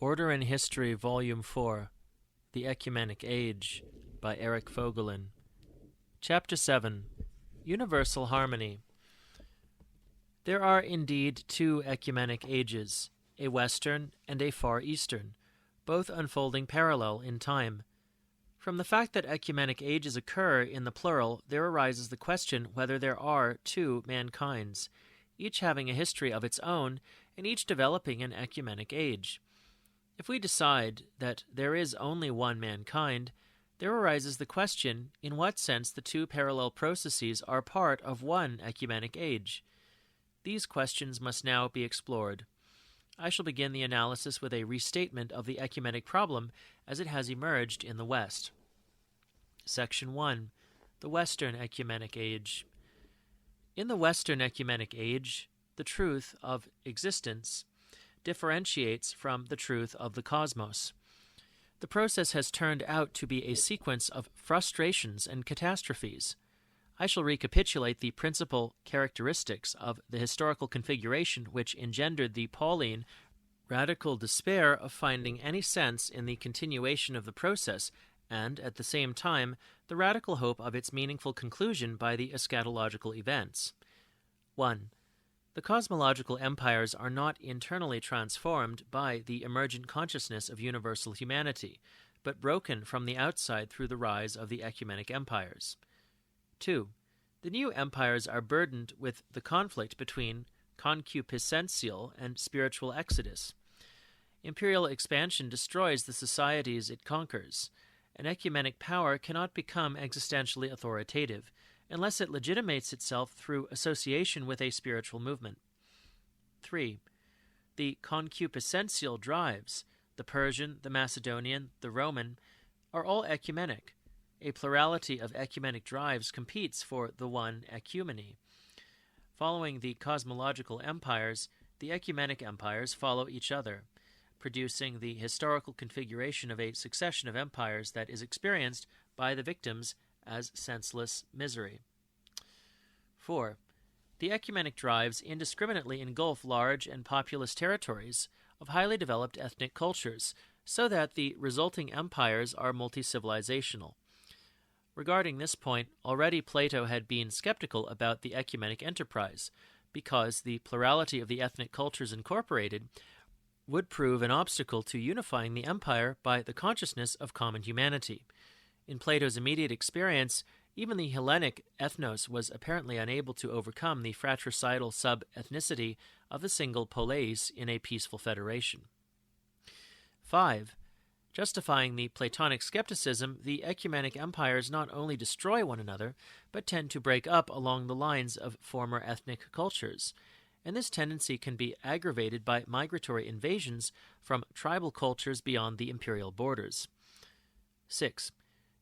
Order in History, Volume 4, The Ecumenic Age, by Eric Voegelin. Chapter 7, Universal Harmony. There are indeed two ecumenic ages, a Western and a Far Eastern, both unfolding parallel in time. From the fact that ecumenic ages occur in the plural, there arises the question whether there are two mankind's, each having a history of its own, and each developing an ecumenic age. If we decide that there is only one mankind, there arises the question in what sense the two parallel processes are part of one ecumenic age. These questions must now be explored. I shall begin the analysis with a restatement of the ecumenic problem as it has emerged in the West. Section 1. The Western Ecumenic Age. In the Western Ecumenic Age, the truth of existence differentiates from the truth of the cosmos. The process has turned out to be a sequence of frustrations and catastrophes. I shall recapitulate the principal characteristics of the historical configuration which engendered the Pauline radical despair of finding any sense in the continuation of the process, and, at the same time, the radical hope of its meaningful conclusion by the eschatological events. 1. The cosmological empires are not internally transformed by the emergent consciousness of universal humanity, but broken from the outside through the rise of the ecumenic empires. 2. The new empires are burdened with the conflict between concupiscential and spiritual exodus. Imperial expansion destroys the societies it conquers. An ecumenic power cannot become existentially authoritative unless it legitimates itself through association with a spiritual movement. 3. The concupiscential drives, the Persian, the Macedonian, the Roman, are all ecumenic. A plurality of ecumenic drives competes for the one ecumeny. Following the cosmological empires, the ecumenic empires follow each other, producing the historical configuration of a succession of empires that is experienced by the victims as senseless misery. 4. The ecumenic drives indiscriminately engulf large and populous territories of highly developed ethnic cultures, so that the resulting empires are multi-civilizational. Regarding this point, already Plato had been skeptical about the ecumenic enterprise, because the plurality of the ethnic cultures incorporated would prove an obstacle to unifying the empire by the consciousness of common humanity. In Plato's immediate experience, even the Hellenic ethnos was apparently unable to overcome the fratricidal sub-ethnicity of the single poleis in a peaceful federation. 5. Justifying the Platonic skepticism, the ecumenic empires not only destroy one another, but tend to break up along the lines of former ethnic cultures, and this tendency can be aggravated by migratory invasions from tribal cultures beyond the imperial borders. 6.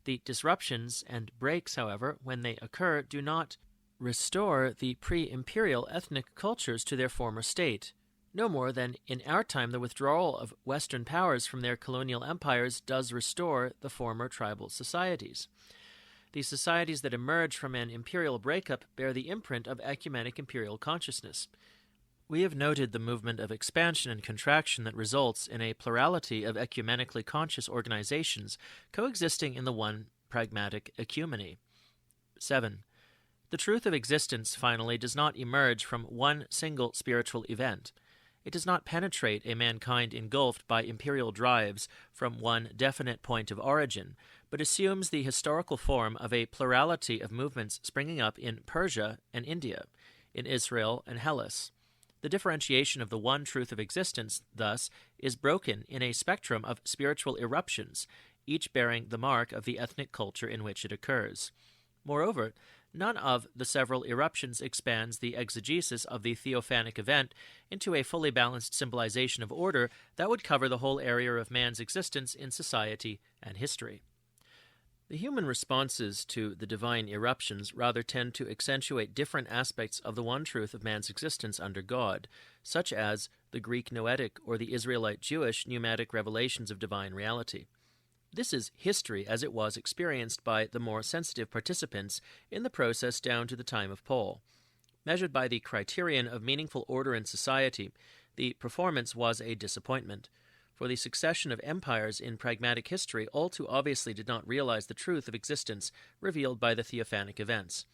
The disruptions and breaks, however, when they occur, do not restore the pre-imperial ethnic cultures to their former state, no more than in our time the withdrawal of Western powers from their colonial empires does restore the former tribal societies. The societies that emerge from an imperial breakup bear the imprint of ecumenic imperial consciousness. We have noted the movement of expansion and contraction that results in a plurality of ecumenically conscious organizations coexisting in the one pragmatic ecumeny. 7. The truth of existence, finally, does not emerge from one single spiritual event. It does not penetrate a mankind engulfed by imperial drives from one definite point of origin, but assumes the historical form of a plurality of movements springing up in Persia and India, in Israel and Hellas. The differentiation of the one truth of existence, thus, is broken in a spectrum of spiritual eruptions, each bearing the mark of the ethnic culture in which it occurs. Moreover, none of the several eruptions expands the exegesis of the theophanic event into a fully balanced symbolization of order that would cover the whole area of man's existence in society and history. The human responses to the divine eruptions rather tend to accentuate different aspects of the one truth of man's existence under God, such as the Greek noetic or the Israelite Jewish pneumatic revelations of divine reality. This is history as it was experienced by the more sensitive participants in the process down to the time of Paul. Measured by the criterion of meaningful order in society, the performance was a disappointment. For the succession of empires in pragmatic history all too obviously did not realize the truth of existence revealed by the theophanic events.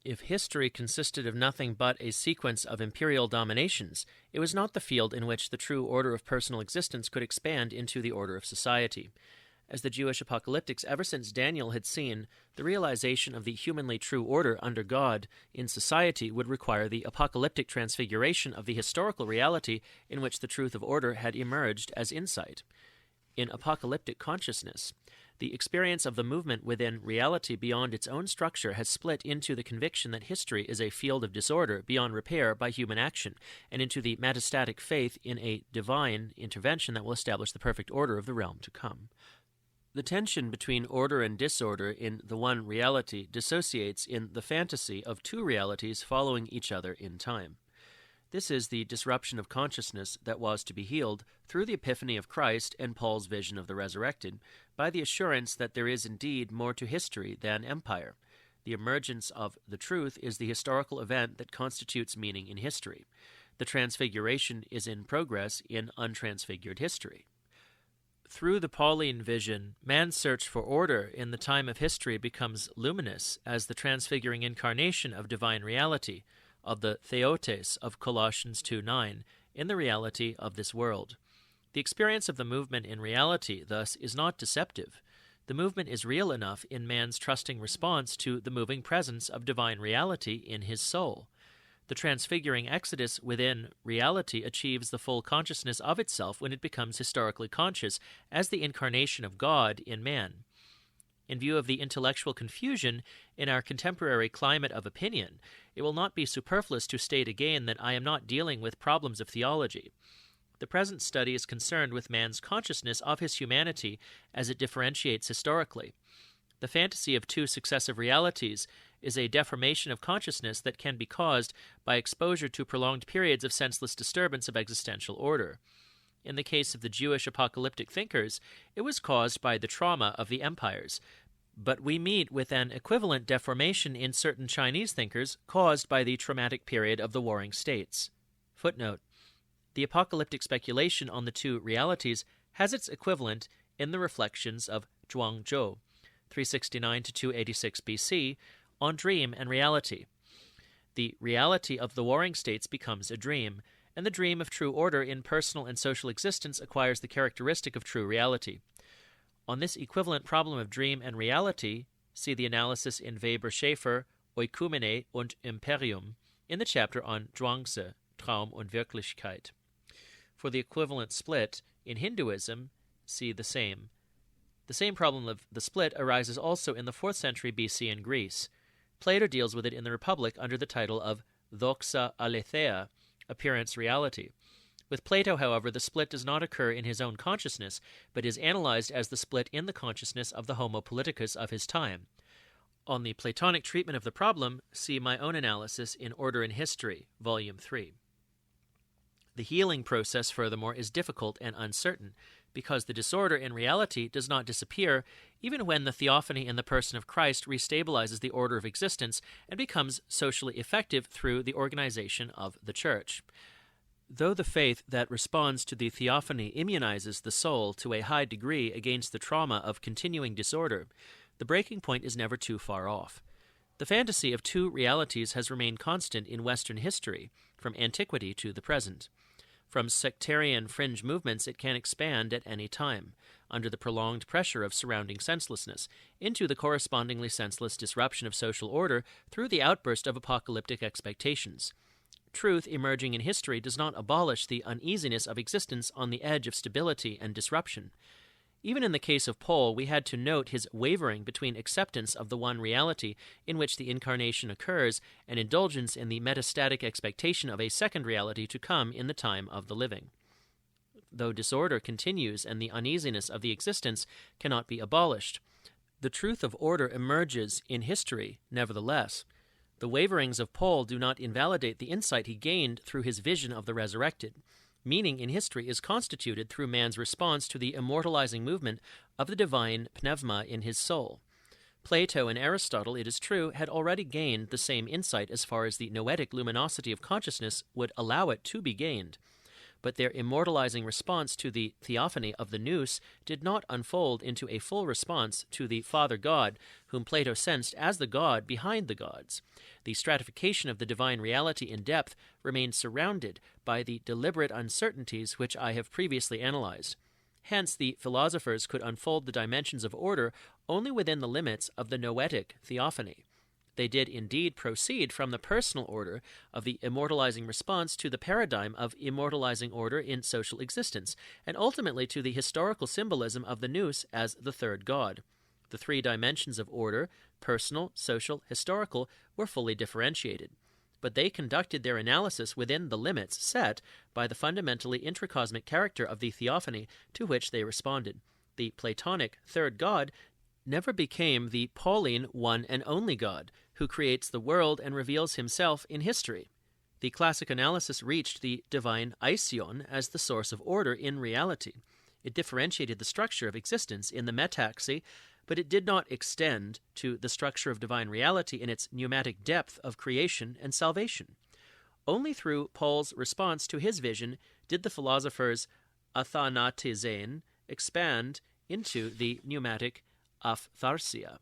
If history consisted of nothing but a sequence of imperial dominations, it was not the field in which the true order of personal existence could expand into the order of society. As the Jewish apocalyptics ever since Daniel had seen, the realization of the humanly true order under God in society would require the apocalyptic transfiguration of the historical reality in which the truth of order had emerged as insight. In apocalyptic consciousness, the experience of the movement within reality beyond its own structure has split into the conviction that history is a field of disorder beyond repair by human action, and into the metastatic faith in a divine intervention that will establish the perfect order of the realm to come. The tension between order and disorder in the one reality dissociates in the fantasy of two realities following each other in time. This is the disruption of consciousness that was to be healed through the epiphany of Christ and Paul's vision of the resurrected, by the assurance that there is indeed more to history than empire. The emergence of the truth is the historical event that constitutes meaning in history. The transfiguration is in progress in untransfigured history. Through the Pauline vision, man's search for order in the time of history becomes luminous as the transfiguring incarnation of divine reality, of the theotes of Colossians 2:9, in the reality of this world. The experience of the movement in reality, thus, is not deceptive. The movement is real enough in man's trusting response to the moving presence of divine reality in his soul. The transfiguring exodus within reality achieves the full consciousness of itself when it becomes historically conscious as the incarnation of God in man. In view of the intellectual confusion in our contemporary climate of opinion, it will not be superfluous to state again that I am not dealing with problems of theology. The present study is concerned with man's consciousness of his humanity as it differentiates historically. The fantasy of two successive realities is a deformation of consciousness that can be caused by exposure to prolonged periods of senseless disturbance of existential order. In the case of the Jewish apocalyptic thinkers, it was caused by the trauma of the empires, but we meet with an equivalent deformation in certain Chinese thinkers caused by the traumatic period of the warring states. Footnote: the apocalyptic speculation on the two realities has its equivalent in the reflections of Zhuangzhou, 369 to 286 BC, on dream and reality. The reality of the warring states becomes a dream, and the dream of true order in personal and social existence acquires the characteristic of true reality. On this equivalent problem of dream and reality, see the analysis in Weber-Schaeffer, Oikumene und Imperium, in the chapter on Zhuangzi, Traum und Wirklichkeit. For the equivalent split in Hinduism, see the same. The same problem of the split arises also in the 4th century BC in Greece. Plato deals with it in the Republic under the title of Doxa Aletheia, appearance reality. With Plato, however, the split does not occur in his own consciousness, but is analyzed as the split in the consciousness of the Homo politicus of his time. On the Platonic treatment of the problem, see my own analysis in Order in History, Volume 3. The healing process, furthermore, is difficult and uncertain, because the disorder in reality does not disappear even when the theophany in the person of Christ restabilizes the order of existence and becomes socially effective through the organization of the Church. Though the faith that responds to the theophany immunizes the soul to a high degree against the trauma of continuing disorder, the breaking point is never too far off. The fantasy of two realities has remained constant in Western history, from antiquity to the present. From sectarian fringe movements it can expand at any time, under the prolonged pressure of surrounding senselessness, into the correspondingly senseless disruption of social order through the outburst of apocalyptic expectations. Truth emerging in history does not abolish the uneasiness of existence on the edge of stability and disruption. Even in the case of Paul, we had to note his wavering between acceptance of the one reality in which the incarnation occurs and indulgence in the metastatic expectation of a second reality to come in the time of the living. Though disorder continues and the uneasiness of the existence cannot be abolished, the truth of order emerges in history nevertheless. The waverings of Paul do not invalidate the insight he gained through his vision of the resurrected. Meaning in history is constituted through man's response to the immortalizing movement of the divine pneuma in his soul. Plato and Aristotle, it is true, had already gained the same insight as far as the noetic luminosity of consciousness would allow it to be gained. but their immortalizing response to the theophany of the nous did not unfold into a full response to the Father God, whom Plato sensed as the God behind the gods. The stratification of the divine reality in depth remained surrounded by the deliberate uncertainties which I have previously analyzed. Hence, the philosophers could unfold the dimensions of order only within the limits of the noetic theophany. They did indeed proceed from the personal order of the immortalizing response to the paradigm of immortalizing order in social existence, and ultimately to the historical symbolism of the nous as the third God. The three dimensions of order, personal, social, historical, were fully differentiated. But they conducted their analysis within the limits set by the fundamentally intracosmic character of the theophany to which they responded. The Platonic third God never became the Pauline one and only God, who creates the world and reveals himself in history. The classic analysis reached the divine aision as the source of order in reality. It differentiated the structure of existence in the metaxy, but it did not extend to the structure of divine reality in its pneumatic depth of creation and salvation. Only through Paul's response to his vision did the philosophers athanatizein expand into the pneumatic aphtharsia,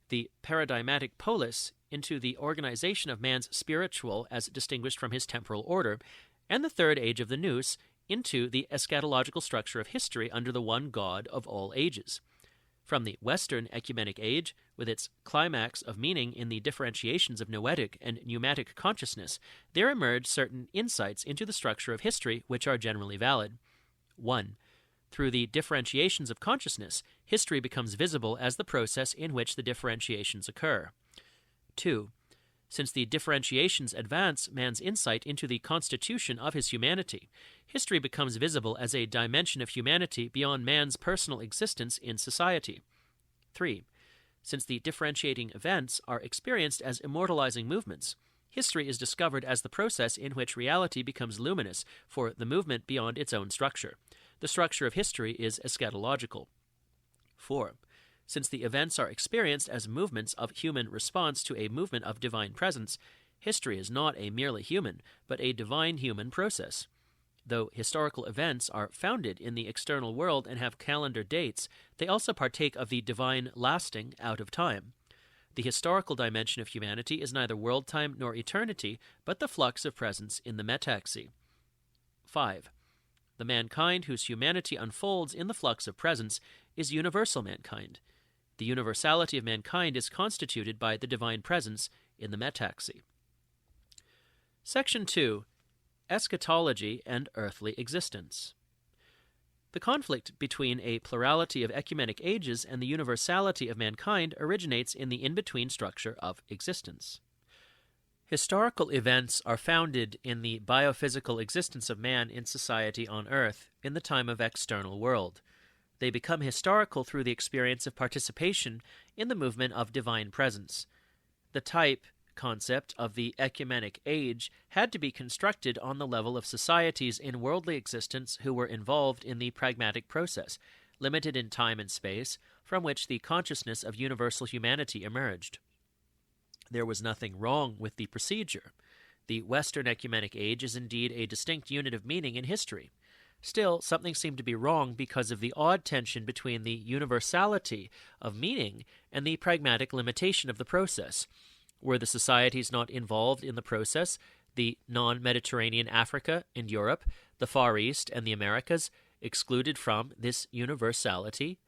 the paradigmatic polis into the organization of man's spiritual as distinguished from his temporal order, and the third age of the nous into the eschatological structure of history under the one God of all ages. From the Western Ecumenic Age, with its climax of meaning in the differentiations of noetic and pneumatic consciousness, there emerge certain insights into the structure of history which are generally valid. 1. Through the differentiations of consciousness, history becomes visible as the process in which the differentiations occur. 2. Since the differentiations advance man's insight into the constitution of his humanity, history becomes visible as a dimension of humanity beyond man's personal existence in society. 3. Since the differentiating events are experienced as immortalizing movements, history is discovered as the process in which reality becomes luminous for the movement beyond its own structure. The structure of history is eschatological. 4. Since the events are experienced as movements of human response to a movement of divine presence, history is not a merely human, but a divine human process. Though historical events are founded in the external world and have calendar dates, they also partake of the divine lasting out of time. The historical dimension of humanity is neither world-time nor eternity, but the flux of presence in the metaxy. 5. The mankind whose humanity unfolds in the flux of presence is universal mankind. The universality of mankind is constituted by the divine presence in the metaxy. Section 2. Eschatology and Earthly Existence. The conflict between a plurality of ecumenic ages and the universality of mankind originates in the in-between structure of existence. Historical events are founded in the biophysical existence of man in society on earth in the time of external world. They become historical through the experience of participation in the movement of divine presence. The type concept of the Ecumenic Age had to be constructed on the level of societies in worldly existence who were involved in the pragmatic process, limited in time and space, from which the consciousness of universal humanity emerged. There was nothing wrong with the procedure. The Western Ecumenic Age is indeed a distinct unit of meaning in history. Still, something seemed to be wrong because of the odd tension between the universality of meaning and the pragmatic limitation of the process. Were the societies not involved in the process, the non-Mediterranean Africa and Europe, the Far East and the Americas, excluded from this universality?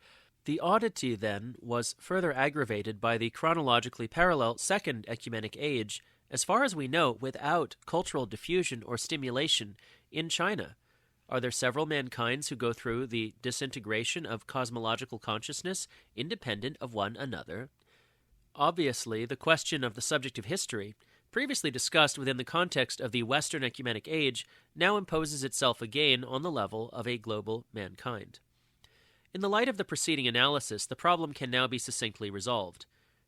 The oddity, then, was further aggravated by the chronologically parallel Second Ecumenic Age, as far as we know, without cultural diffusion or stimulation in China. Are there several mankinds who go through the disintegration of cosmological consciousness independent of one another? Obviously, the question of the subject of history, previously discussed within the context of the Western Ecumenic Age, now imposes itself again on the level of a global mankind. In the light of the preceding analysis, the problem can now be succinctly resolved.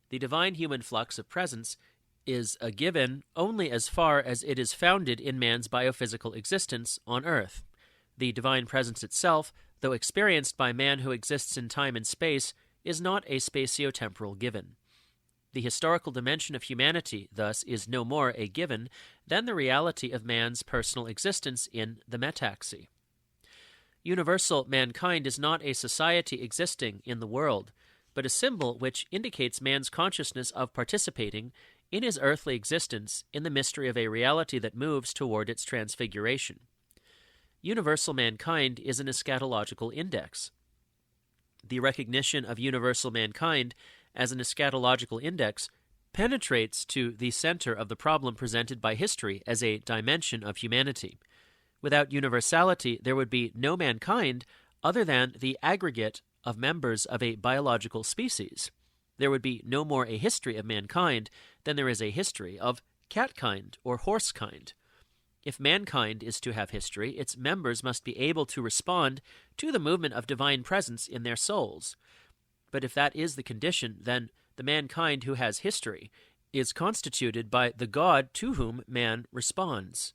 The divine human flux of presence is a given only as far as it is founded in man's biophysical existence on earth. The divine presence itself, though experienced by man who exists in time and space, is not a spatio-temporal given. The historical dimension of humanity, thus, is no more a given than the reality of man's personal existence in the metaxy. Universal mankind is not a society existing in the world, but a symbol which indicates man's consciousness of participating in his earthly existence in the mystery of a reality that moves toward its transfiguration. Universal mankind is an eschatological index. The recognition of universal mankind as an eschatological index penetrates to the center of the problem presented by history as a dimension of humanity. Without universality, there would be no mankind other than the aggregate of members of a biological species. There would be no more a history of mankind than there is a history of catkind or horsekind. If mankind is to have history, its members must be able to respond to the movement of divine presence in their souls. But if that is the condition, then the mankind who has history is constituted by the God to whom man responds.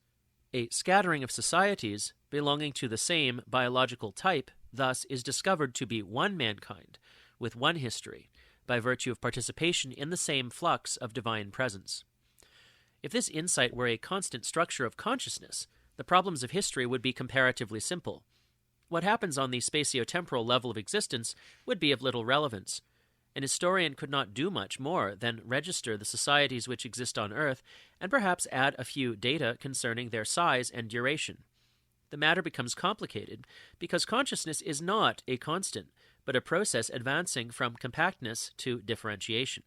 A scattering of societies belonging to the same biological type thus is discovered to be one mankind with one history by virtue of participation in the same flux of divine presence. If this insight were a constant structure of consciousness, the problems of history would be comparatively simple. What happens on the spatiotemporal level of existence would be of little relevance. An historian could not do much more than register the societies which exist on Earth and perhaps add a few data concerning their size and duration. The matter becomes complicated because consciousness is not a constant, but a process advancing from compactness to differentiation.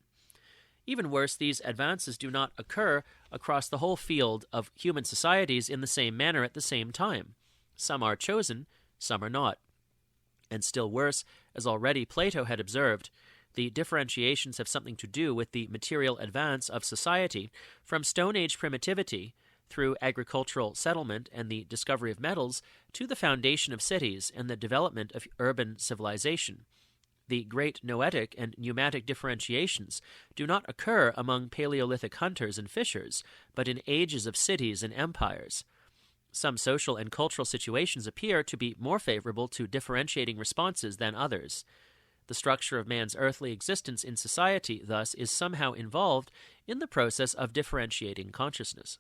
Even worse, these advances do not occur across the whole field of human societies in the same manner at the same time. Some are chosen, some are not. And still worse, as already Plato had observed, the differentiations have something to do with the material advance of society from Stone Age primitivity through agricultural settlement and the discovery of metals to the foundation of cities and the development of urban civilization. The great noetic and pneumatic differentiations do not occur among Paleolithic hunters and fishers, but in ages of cities and empires. Some social and cultural situations appear to be more favorable to differentiating responses than others. The structure of man's earthly existence in society, thus, is somehow involved in the process of differentiating consciousness.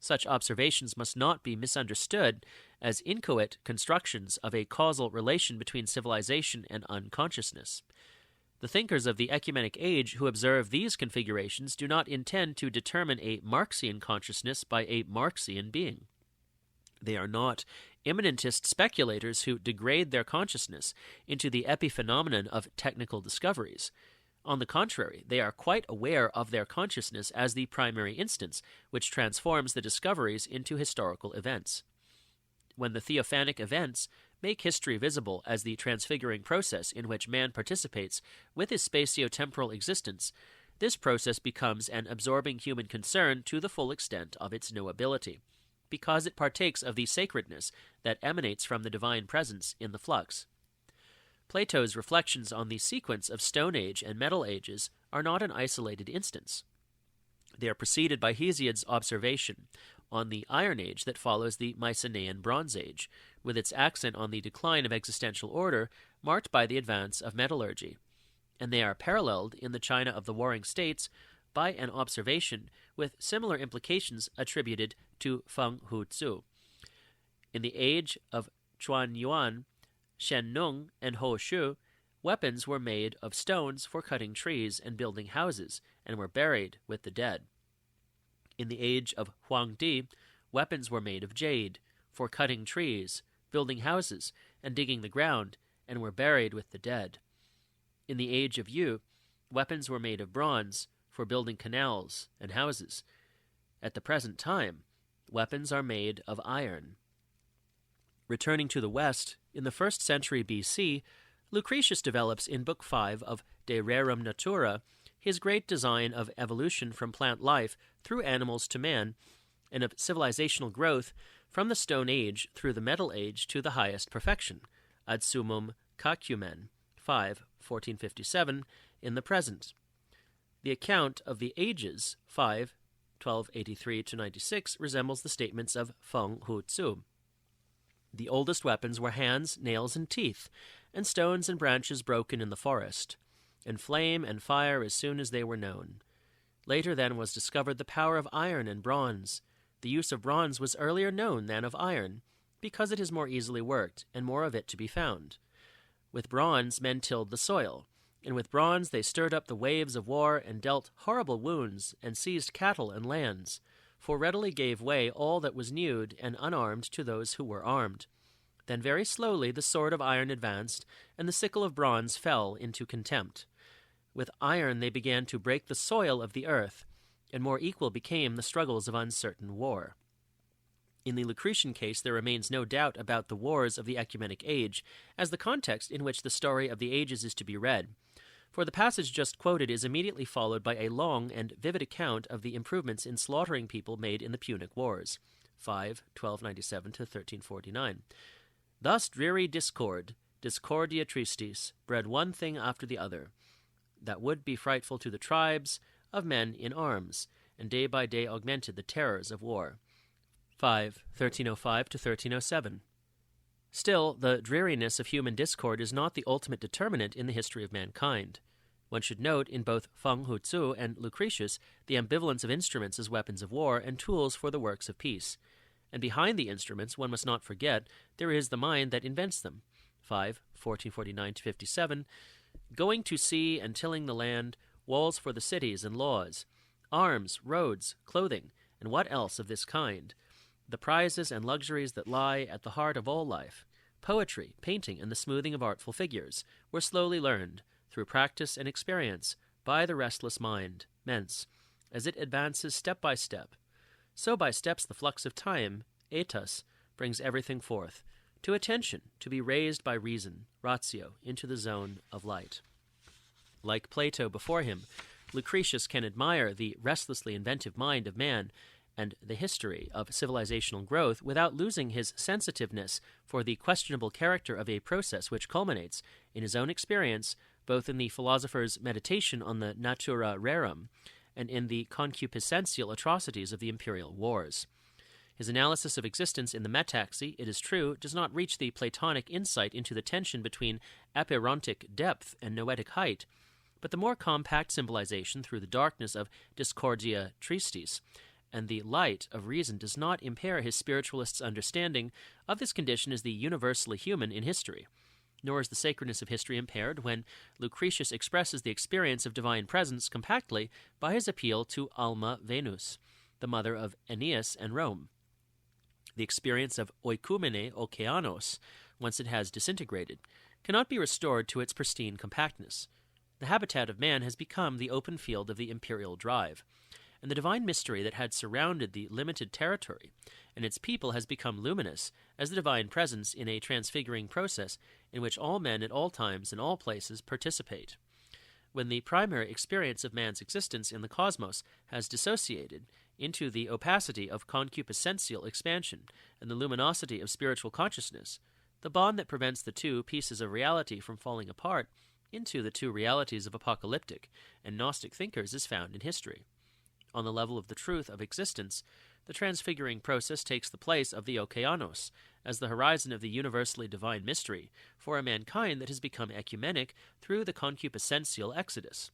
Such observations must not be misunderstood as inchoate constructions of a causal relation between civilization and unconsciousness. The thinkers of the Ecumenic Age who observe these configurations do not intend to determine a Marxian consciousness by a Marxian being. They are not immanentist speculators who degrade their consciousness into the epiphenomenon of technical discoveries. On the contrary, they are quite aware of their consciousness as the primary instance, which transforms the discoveries into historical events. When the theophanic events make history visible as the transfiguring process in which man participates with his spatio-temporal existence, this process becomes an absorbing human concern to the full extent of its knowability, because it partakes of the sacredness that emanates from the divine presence in the flux. Plato's reflections on the sequence of Stone Age and Metal Ages are not an isolated instance. They are preceded by Hesiod's observation on the Iron Age that follows the Mycenaean Bronze Age, with its accent on the decline of existential order marked by the advance of metallurgy, and they are paralleled in the China of the Warring States by an observation with similar implications attributed to Feng Hu-tzu. In the age of Chuan Yuan, Shen Nung, and Ho Shu, weapons were made of stones for cutting trees and building houses, and were buried with the dead. In the age of Huang Di, weapons were made of jade for cutting trees, building houses, and digging the ground, and were buried with the dead. In the age of Yu, weapons were made of bronze for building canals and houses. At the present time, weapons are made of iron. Returning to the West, in the 1st century BC, Lucretius develops in Book 5 of De Rerum Natura his great design of evolution from plant life through animals to man, and of civilizational growth from the Stone Age through the Metal Age to the highest perfection, ad summum cacumen, 5, 1457, in the present. The account of the ages, 5, 1283-96, resembles the statements of Feng Hu-tzu. The oldest weapons were hands, nails, and teeth, and stones and branches broken in the forest. and flame and fire as soon as they were known. Later then was discovered the power of iron and bronze. The use of bronze was earlier known than of iron, because it is more easily worked, and more of it to be found. With bronze men tilled the soil, and with bronze they stirred up the waves of war, and dealt horrible wounds, and seized cattle and lands, for readily gave way all that was nude and unarmed to those who were armed. Then very slowly the sword of iron advanced, and the sickle of bronze fell into contempt. With iron they began to break the soil of the earth, and more equal became the struggles of uncertain war. In the Lucretian case there remains no doubt about the wars of the Ecumenic Age, as the context in which the story of the ages is to be read, for the passage just quoted is immediately followed by a long and vivid account of the improvements in slaughtering people made in the Punic Wars, 1297 to 1349. Thus dreary discord, discordia tristis, bred one thing after the other, that would be frightful to the tribes of men in arms, and day by day augmented the terrors of war. 1305 to 1307. Still, the dreariness of human discord is not the ultimate determinant in the history of mankind. One should note in both Feng Hutzu and Lucretius the ambivalence of instruments as weapons of war and tools for the works of peace. And behind the instruments, one must not forget, there is the mind that invents them. 1449 to 57. Going to sea and tilling the land, walls for the cities and laws, arms, roads, clothing, and what else of this kind? The prizes and luxuries that lie at the heart of all life, poetry, painting, and the smoothing of artful figures, were slowly learned, through practice and experience, by the restless mind, mens, as it advances step by step. So by steps the flux of time, etas, brings everything forth, to attention, to be raised by reason, ratio, into the zone of light. Like Plato before him, Lucretius can admire the restlessly inventive mind of man and the history of civilizational growth without losing his sensitiveness for the questionable character of a process which culminates, in his own experience, both in the philosopher's meditation on the natura rerum and in the concupiscential atrocities of the imperial wars. His analysis of existence in the metaxy, it is true, does not reach the Platonic insight into the tension between apeirontic depth and noetic height, but the more compact symbolization through the darkness of discordia tristis and the light of reason does not impair his spiritualist's understanding of this condition as the universally human in history. Nor is the sacredness of history impaired when Lucretius expresses the experience of divine presence compactly by his appeal to Alma Venus, the mother of Aeneas and Rome. The experience of oikumene okeanos, once it has disintegrated, cannot be restored to its pristine compactness. The habitat of man has become the open field of the imperial drive, and the divine mystery that had surrounded the limited territory and its people has become luminous as the divine presence in a transfiguring process in which all men at all times and all places participate. When the primary experience of man's existence in the cosmos has dissociated into the opacity of concupiscential expansion and the luminosity of spiritual consciousness, the bond that prevents the two pieces of reality from falling apart into the two realities of apocalyptic and Gnostic thinkers is found in history. On the level of the truth of existence, the transfiguring process takes the place of the okeanos as the horizon of the universally divine mystery for a mankind that has become ecumenic through the concupiscential exodus.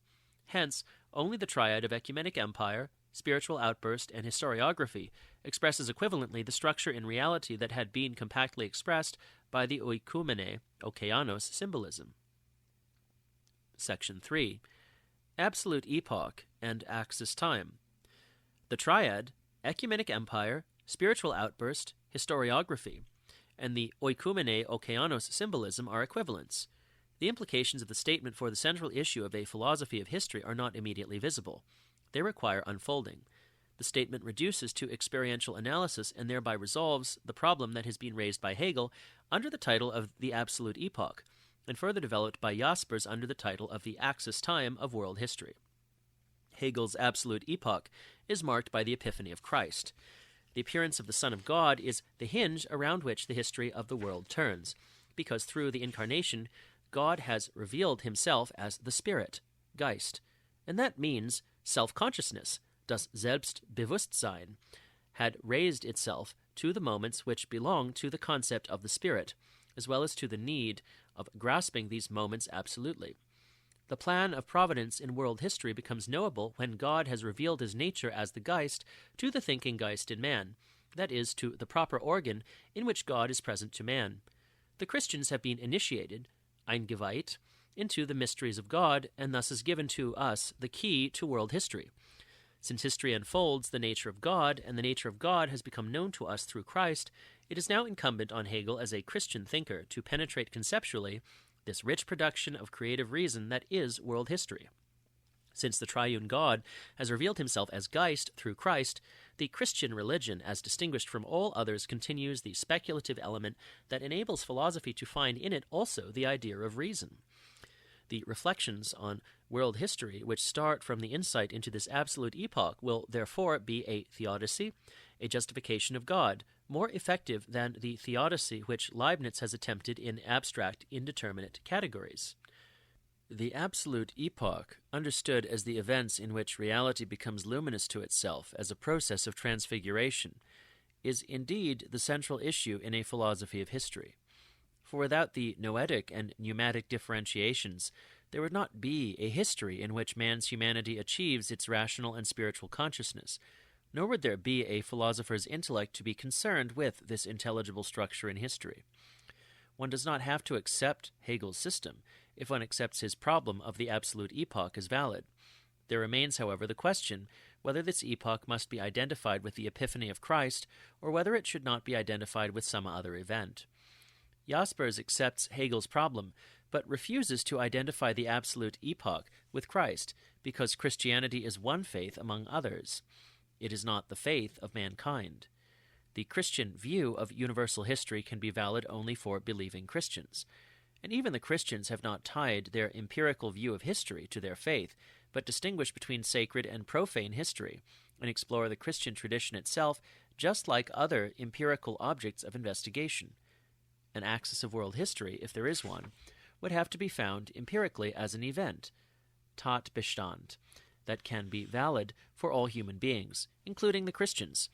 Hence, only the triad of ecumenic empire, spiritual outburst, and historiography expresses equivalently the structure in reality that had been compactly expressed by the oikumene okeanos symbolism. Section 3. Absolute epoch and axis time. The triad, ecumenic empire, spiritual outburst, historiography, and the oikumene okeanos symbolism are equivalents. The implications of the statement for the central issue of a philosophy of history are not immediately visible. They require unfolding. The statement reduces to experiential analysis and thereby resolves the problem that has been raised by Hegel under the title of the absolute epoch, and further developed by Jaspers under the title of the axis time of world history. Hegel's absolute epoch is marked by the epiphany of Christ. The appearance of the Son of God is the hinge around which the history of the world turns, because through the incarnation, God has revealed himself as the Spirit, Geist, and that means self-consciousness, das Selbstbewusstsein, had raised itself to the moments which belong to the concept of the Spirit, as well as to the need of grasping these moments absolutely. The plan of providence in world history becomes knowable when God has revealed his nature as the Geist to the thinking Geist in man, that is, to the proper organ in which God is present to man. The Christians have been initiated, eingeweiht, into the mysteries of God, and thus is given to us the key to world history. Since history unfolds the nature of God, and the nature of God has become known to us through Christ, it is now incumbent on Hegel as a Christian thinker to penetrate conceptually this rich production of creative reason that is world history. Since the triune God has revealed himself as Geist through Christ, the Christian religion, as distinguished from all others, continues the speculative element that enables philosophy to find in it also the idea of reason. The reflections on world history, which start from the insight into this absolute epoch, will therefore be a theodicy, a justification of God, more effective than the theodicy which Leibniz has attempted in abstract, indeterminate categories. The absolute epoch, understood as the events in which reality becomes luminous to itself as a process of transfiguration, is indeed the central issue in a philosophy of history. For without the noetic and pneumatic differentiations, there would not be a history in which man's humanity achieves its rational and spiritual consciousness, nor would there be a philosopher's intellect to be concerned with this intelligible structure in history. One does not have to accept Hegel's system if one accepts his problem of the absolute epoch as valid. There remains, however, the question whether this epoch must be identified with the epiphany of Christ, or whether it should not be identified with some other event. Jaspers accepts Hegel's problem, but refuses to identify the absolute epoch with Christ, because Christianity is one faith among others. It is not the faith of mankind. The Christian view of universal history can be valid only for believing Christians. And even the Christians have not tied their empirical view of history to their faith, but distinguish between sacred and profane history, and explore the Christian tradition itself just like other empirical objects of investigation. An axis of world history, if there is one, would have to be found empirically as an event, Tatbestand, that can be valid for all human beings, including the Christians.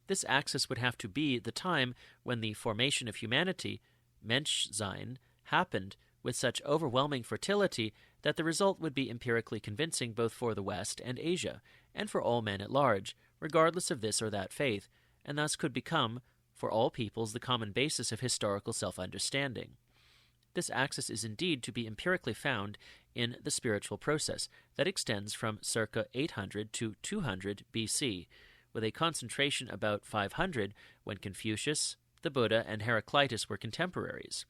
This axis would have to be the time when the formation of humanity, Menschsein, happened with such overwhelming fertility that the result would be empirically convincing both for the West and Asia, and for all men at large, regardless of this or that faith, and thus could become, for all peoples, the common basis of historical self-understanding. This axis is indeed to be empirically found in the spiritual process that extends from circa 800 to 200 BC, with a concentration about 500 when Confucius, the Buddha, and Heraclitus were contemporaries.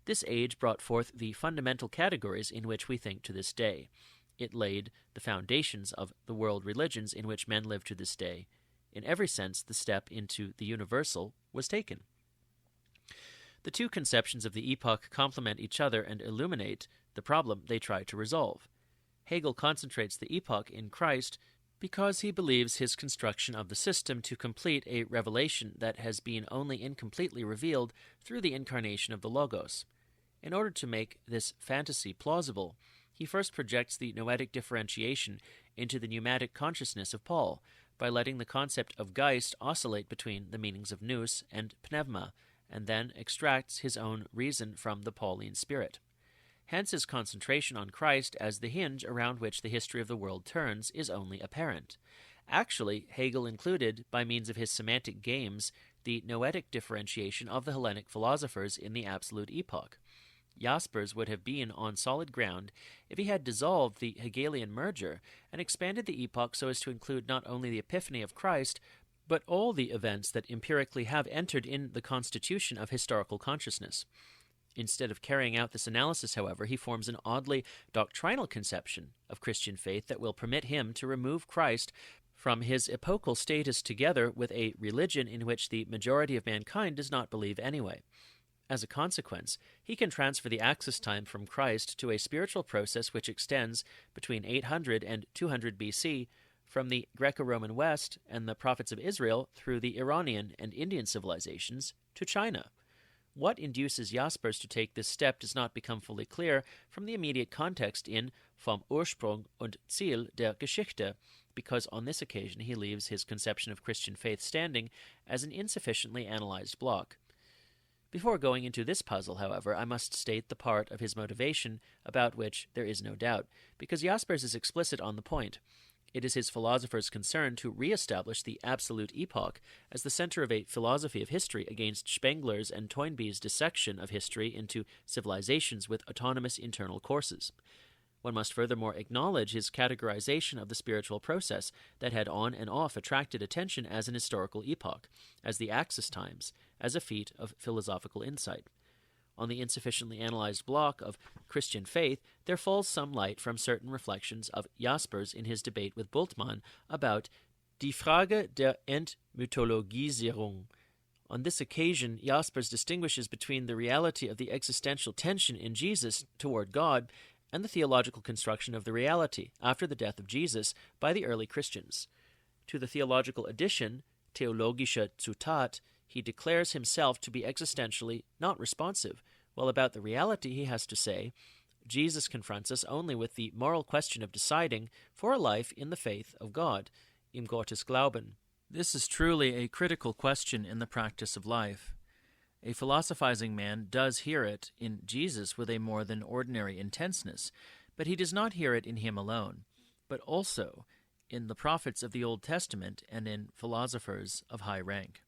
This age brought forth the fundamental categories in which we think to this day. It laid the foundations of the world religions in which men live to this day. In every sense, the step into the universal was taken. The two conceptions of the epoch complement each other and illuminate the problem they try to resolve. Hegel concentrates the epoch in Christ because he believes his construction of the system to complete a revelation that has been only incompletely revealed through the incarnation of the Logos. In order to make this fantasy plausible, he first projects the noetic differentiation into the pneumatic consciousness of Paul, by letting the concept of Geist oscillate between the meanings of nous and pneuma, and then extracts his own reason from the Pauline spirit. Hence his concentration on Christ as the hinge around which the history of the world turns is only apparent. Actually, Hegel included, by means of his semantic games, the noetic differentiation of the Hellenic philosophers in the absolute epoch. Jaspers would have been on solid ground if he had dissolved the Hegelian merger and expanded the epoch so as to include not only the epiphany of Christ, but all the events that empirically have entered in the constitution of historical consciousness. Instead of carrying out this analysis, however, he forms an oddly doctrinal conception of Christian faith that will permit him to remove Christ from his epochal status together with a religion in which the majority of mankind does not believe anyway. As a consequence, he can transfer the axis time from Christ to a spiritual process which extends between 800 and 200 BC from the Greco-Roman West and the prophets of Israel through the Iranian and Indian civilizations to China. What induces Jaspers to take this step does not become fully clear from the immediate context in Vom Ursprung und Ziel der Geschichte, because on this occasion he leaves his conception of Christian faith standing as an insufficiently analyzed block. Before going into this puzzle, however, I must state the part of his motivation about which there is no doubt, because Jaspers is explicit on the point. It is his philosopher's concern to re-establish the absolute epoch as the center of a philosophy of history against Spengler's and Toynbee's dissection of history into civilizations with autonomous internal courses. One must furthermore acknowledge his categorization of the spiritual process that had on and off attracted attention as an historical epoch, as the Axis times, as a feat of philosophical insight. On the insufficiently analyzed block of Christian faith, there falls some light from certain reflections of Jaspers in his debate with Bultmann about Die Frage der Entmythologisierung. On this occasion, Jaspers distinguishes between the reality of the existential tension in Jesus toward God and the theological construction of the reality after the death of Jesus by the early Christians. To the theological addition, theologische Zutat, he declares himself to be existentially not responsive, while about the reality he has to say, Jesus confronts us only with the moral question of deciding for a life in the faith of God, im Gottes Glauben. This is truly a critical question in the practice of life. A philosophizing man does hear it in Jesus with a more than ordinary intenseness, but he does not hear it in him alone, but also in the prophets of the Old Testament and in philosophers of high rank.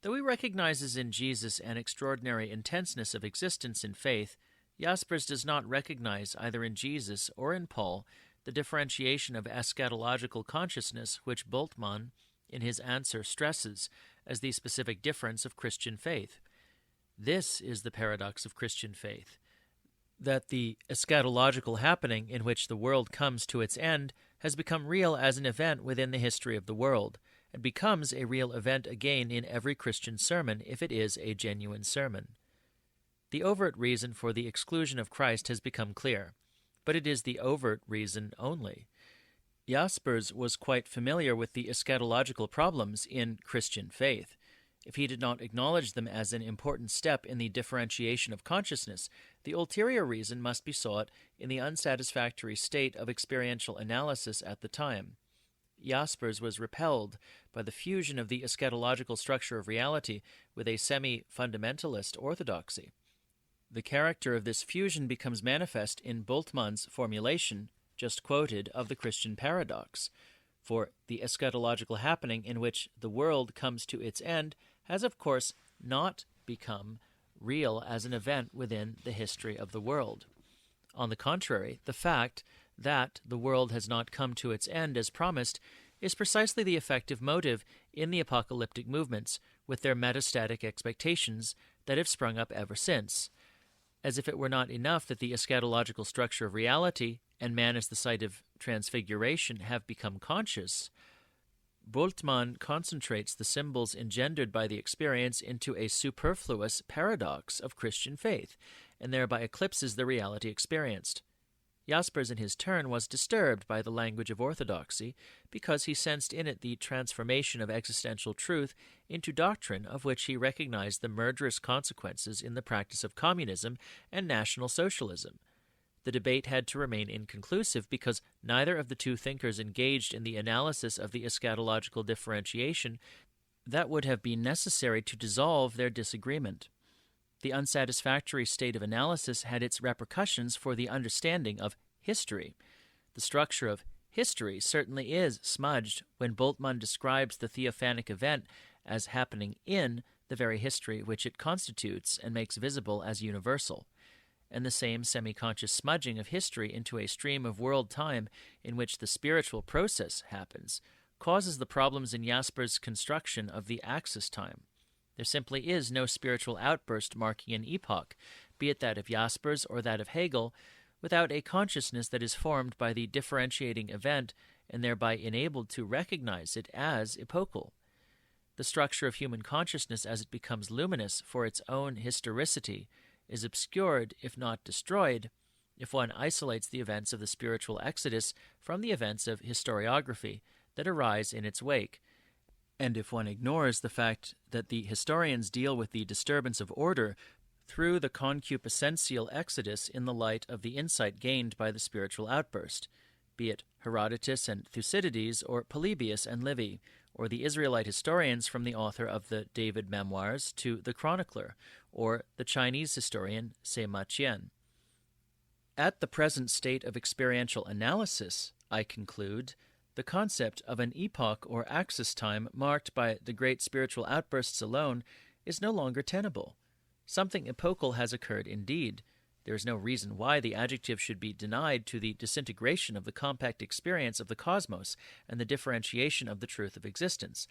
Though he recognizes in Jesus an extraordinary intenseness of existence in faith, Jaspers does not recognize either in Jesus or in Paul the differentiation of eschatological consciousness which Bultmann, in his answer, stresses as the specific difference of Christian faith. This is the paradox of Christian faith, that the eschatological happening in which the world comes to its end has become real as an event within the history of the world, and becomes a real event again in every Christian sermon if it is a genuine sermon. The overt reason for the exclusion of Christ has become clear, but it is the overt reason only. Jaspers was quite familiar with the eschatological problems in Christian faith. If he did not acknowledge them as an important step in the differentiation of consciousness, the ulterior reason must be sought in the unsatisfactory state of experiential analysis at the time. Jaspers was repelled by the fusion of the eschatological structure of reality with a semi-fundamentalist orthodoxy. The character of this fusion becomes manifest in Bultmann's formulation, just quoted, of the Christian paradox. For the eschatological happening in which the world comes to its end has, of course, not become real as an event within the history of the world. On the contrary, the fact that the world has not come to its end as promised is precisely the effective motive in the apocalyptic movements with their metastatic expectations that have sprung up ever since. As if it were not enough that the eschatological structure of reality and man as the site of transfiguration have become conscious, Bultmann concentrates the symbols engendered by the experience into a superfluous paradox of Christian faith, and thereby eclipses the reality experienced. Jaspers, in his turn, was disturbed by the language of orthodoxy, because he sensed in it the transformation of existential truth into doctrine of which he recognized the murderous consequences in the practice of communism and National Socialism. The debate had to remain inconclusive because neither of the two thinkers engaged in the analysis of the eschatological differentiation that would have been necessary to dissolve their disagreement. The unsatisfactory state of analysis had its repercussions for the understanding of history. The structure of history certainly is smudged when Bultmann describes the theophanic event as happening in the very history which it constitutes and makes visible as universal. And the same semi-conscious smudging of history into a stream of world time in which the spiritual process happens causes the problems in Jaspers' construction of the Axis time. There simply is no spiritual outburst marking an epoch, be it that of Jaspers or that of Hegel, without a consciousness that is formed by the differentiating event and thereby enabled to recognize it as epochal. The structure of human consciousness as it becomes luminous for its own historicity is obscured, if not destroyed, if one isolates the events of the spiritual exodus from the events of historiography that arise in its wake, and if one ignores the fact that the historians deal with the disturbance of order through the concupiscential exodus in the light of the insight gained by the spiritual outburst, be it Herodotus and Thucydides or Polybius and Livy, or the Israelite historians from the author of the David Memoirs to the chronicler, or the Chinese historian Sima Qian. At the present state of experiential analysis, I conclude, the concept of an epoch or axis time marked by the great spiritual outbursts alone is no longer tenable. Something epochal has occurred indeed. There is no reason why the adjective should be denied to the disintegration of the compact experience of the cosmos and the differentiation of the truth of existence.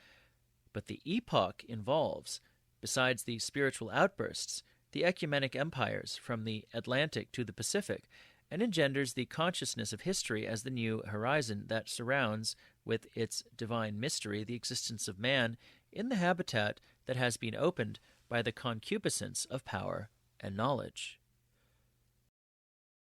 But the epoch involves, besides the spiritual outbursts, the ecumenic empires from the Atlantic to the Pacific, and engenders the consciousness of history as the new horizon that surrounds, with its divine mystery, the existence of man in the habitat that has been opened by the concupiscence of power and knowledge.